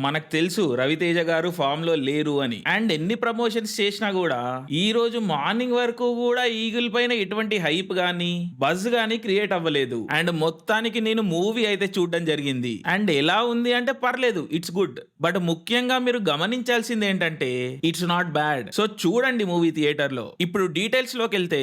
మనకు తెలుసు రవితేజ గారు ఫామ్ లో లేరు అని. అండ్ ఎన్ని ప్రమోషన్స్ చేసినా కూడా ఈ రోజు మార్నింగ్ వరకు కూడా ఈగిల్ పైన ఎటువంటి హైప్ గానీ బజ్ గానీ క్రియేట్ అవ్వలేదు. అండ్ మొత్తానికి నేను మూవీ అయితే చూడడం జరిగింది. అండ్ ఎలా ఉంది అంటే పర్లేదు, ఇట్స్ గుడ్. బట్ ముఖ్యంగా మీరు గమనించాల్సింది ఏంటంటే ఇట్స్ నాట్ బ్యాడ్. సో చూడండి మూవీ థియేటర్ లో. ఇప్పుడు డీటెయిల్స్ లోకి వెళ్తే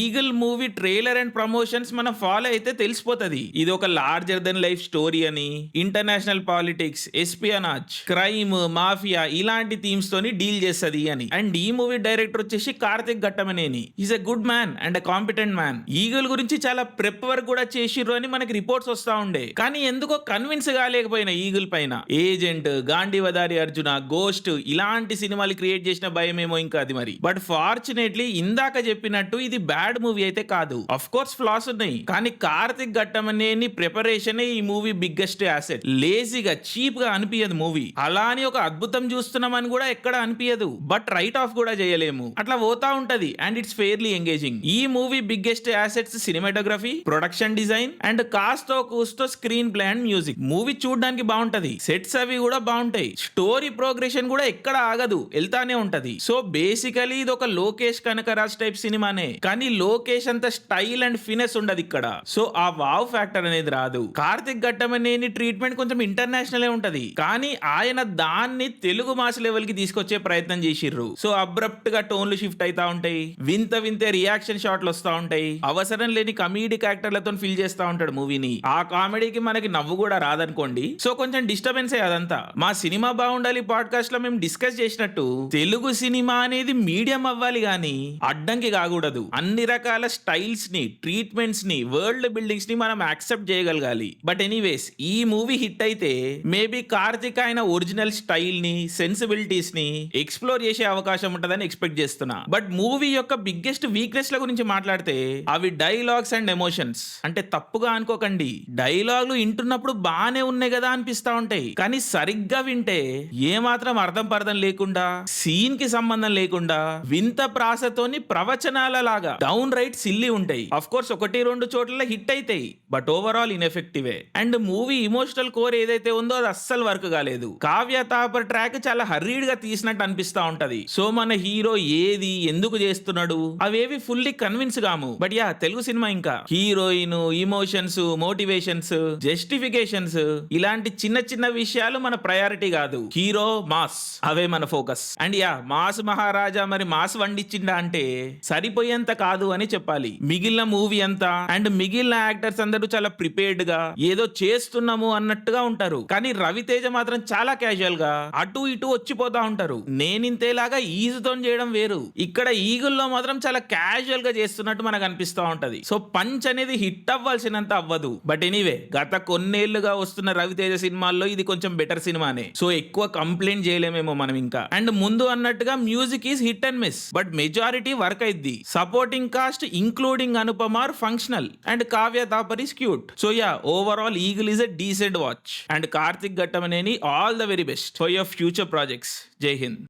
eagle movie trailer and promotions మనం ఫాలో అయితే తెలిసిపోతుంది. ఇది ఒక లార్జర్ దెన్ లైఫ్ స్టోరీ అని, ఇంటర్నేషనల్ పాలిటిక్స్, ఎస్పియనాజ్, క్రైమ్, మాఫియా ఇలాంటి థీమ్స్ తోని డీల్ చేస్తుంది అని. అండ్ ఈ మూవీ డైరెక్టర్ వచ్చేసి Karthik Ghattamaneni. Is a good man and a competent man. Eagle గురించి చాలా ప్రెప్ వర్క్ కూడా చేసిర్రు అని మనకి రిపోర్ట్స్ వస్తా ఉండే. కానీ ఎందుకో కన్విన్స్ కాలేకపోయినా ఈగల్ పైన. ఏజెంట్, గాంధీవదారి అర్జున, గోస్ట్ ఇలాంటి సినిమాలు క్రియేట్ చేసిన భయమేమో ఇంకా అది మరి. బట్ ఫార్చునేట్లీ ఇందాక చెప్పినట్టు ఇది బ్యాడ్ మూవీ అయితే కాదు. అఫ్ కోర్స్ ఫ్లాస్ ఉన్నాయి, కానీ కార్తిక్ ఘట్టమనేని ప్రిపరేషన్ ఈ మూవీ బిగ్గెస్ట్ యాసెట్. లేజీగా చీప్ గా అనిపించదు మూవీ. అలా అని ఒక అద్భుతం చూస్తున్నామని కూడా ఎక్కడ అనిపించదు. బట్ రైట్ ఆఫ్ కూడా చేయలేము, అట్లా పోతా ఉంటది. And it's fairly engaging. ఈ movie biggest assets cinematography, production design and కాస్తో కూస్తో screenplay and music. Movie చూడడానికి బాగుంటది, సెట్స్ అవి కూడా బాగుంటాయి. స్టోరీ ప్రోగ్రెషన్ కూడా ఎక్కడ ఆగదు, వెళ్తానే ఉంటది. సో బేసికలీ ఇది ఒక లోకేష్ కనకరాజ్ టైప్ సినిమానే, కానీ లోకేష్ అంత స్టైల్ అండ్ ఫినెస్ ఉండదు ఇక్కడ. సో ఆ వావ్ ఫ్యాక్టర్ అనేది రాదు. కార్తిక్ ఘట్టమనేని ట్రీట్మెంట్ కొంచెం ఇంటర్నేషనల్ ఉంటది, కానీ ఆయన దాన్ని తెలుగు మాస్ లెవెల్ కి తీసుకొచ్చే ప్రయత్నం చేసిర్రు. సో అబ్రప్ట్ గా టోన్లు షిఫ్ట్ అవుతా ఉంటాయి, వింత వింతే రియాక్షన్ షాట్లు వస్తా ఉంటాయి, అవసరం లేని కమీడిక్ యాక్టర్లతో ఫిల్ చేస్తా ఉంటాడు మూవీని. ఆ కామెడీకి మనకి నవ్వు కూడా రాదనుకోండి. సో కొంచెం డిస్టర్బెన్స్ అదంతా. మా సినిమా బాగుండాలి పాడ్కాస్ట్ లో మేము డిస్కస్ చేసినట్టు తెలుగు సినిమా అనేది మీడియం అవ్వాలి గానీ అడ్డంకి కాకూడదు. అన్ని రకాల స్టైల్స్ ని, ట్రీట్మెంట్స్ ని, వరల్డ్ బిల్డింగ్స్ ని మనం యాక్సెప్ట్ చేయగలగాలి. బట్ ఎనీవేస్ ఈ మూవీ హిట్ అయితే మేబీ కార్తిక్ ఆయన ఒరిజినల్ స్టైల్ ని, సెన్సిబిలిటీస్ ని ఎక్స్ప్లోర్ చేసే అవకాశం ఉంటుందని ఎక్స్పెక్ట్ చేస్తున్నా. బట్ మూవీ యొక్క బిగ్గెస్ట్ వీక్నెస్ ల గురించి మాట్లాడితే అవి డైలాగ్స్ అండ్ ఎమోషన్స్. అంటే తప్పుగా అనుకోకండి, డైలాగులు వింటున్నప్పుడు బానే ఉన్నాయి కదా అనిపిస్తా ఉంటాయి, కానీ సరిగ్గా వింటే ఏమాత్రం అర్థం పర్థం లేకుండా, సీన్ కి సంబంధం లేకుండా వింత ప్రాసతోని ప్రవచనాల లాగా డౌన్ రైట్ సిల్లీ ఉంటాయి. అఫ్ కోర్స్ ఒకటి రెండు చోట్ల హిట్ అయితాయి, బట్ ఓవరాల్ ఇన్ఎఫెక్టివే. అండ్ మూవీ ఇమోషనల్ కోర్ ఏదైతే ఉందో అది అస్సలు వర్క్ కాలేదు. కావ్య తాపర్ ట్రాక్ చాలా హర్రీడ్ గా తీసినట్టు అనిపిస్తా ఉంటది. సో మన హీరో ఏది ఎందుకు చేస్తున్నాడు అవేవి ఫుల్లీ కన్విన్స్ కాము. బట్ యా తెలుగు సినిమా ఇంకా హీరోయిన్, ఇమోషన్స్, మోటివేషన్స్, జస్టిఫికేషన్స్ ఇలాంటి చిన్న చిన్న విషయాలు మన ప్రయారిటీ కాదు. హీరో, మాస్ అవే మన ఫోకస్. అండ్ యా మాస్ మహారాజా మరి మాస్ వండిచ్చిండా అంటే సరిపోయేంత కాదు అని చెప్పాలి. మిగిలిన మూవీ అంతా అండ్ మిగిలిన యాక్టర్స్ అందరూ చాలా ప్రిపేర్డ్ గా ఏదో చేస్తున్నాము అన్నట్టుగా ఉంటారు, కానీ రవితేజ మాత్రం చాలా క్యాజువల్ గా అటు ఇటు వచ్చిపోతా ఉంటారు. నేనింతేలాగా ఈజుతో చేయడం వేరు, ఇక్కడ ఈగుల్లో మాత్రం చాలా క్యాజువల్ గా చేస్తున్నట్టు మనకు అనిపిస్తా ఉంటది. సో పంచ్ అనేది హిట్ అవ్వాల్సినంత అవ్వదు. బట్ ఎనీవే గత కొన్నేళ్లుగా వస్తున్న రవితేజ సినిమాల్లో ఇది కొంచెం బెటర్ సినిమానే. సో ఎక్కువ కంప్లైంట్ చేయలేమేమో మనం ఇంకా. అండ్ ముందు అన్నట్టుగా music is hit and miss, but majority work అయింది. Supporting cast including Anupama are functional and Kavya Thapar is cute. So yeah overall Eagle is a decent watch. And Karthik Ghattamaneni all the very best for your future projects. జై హింద్.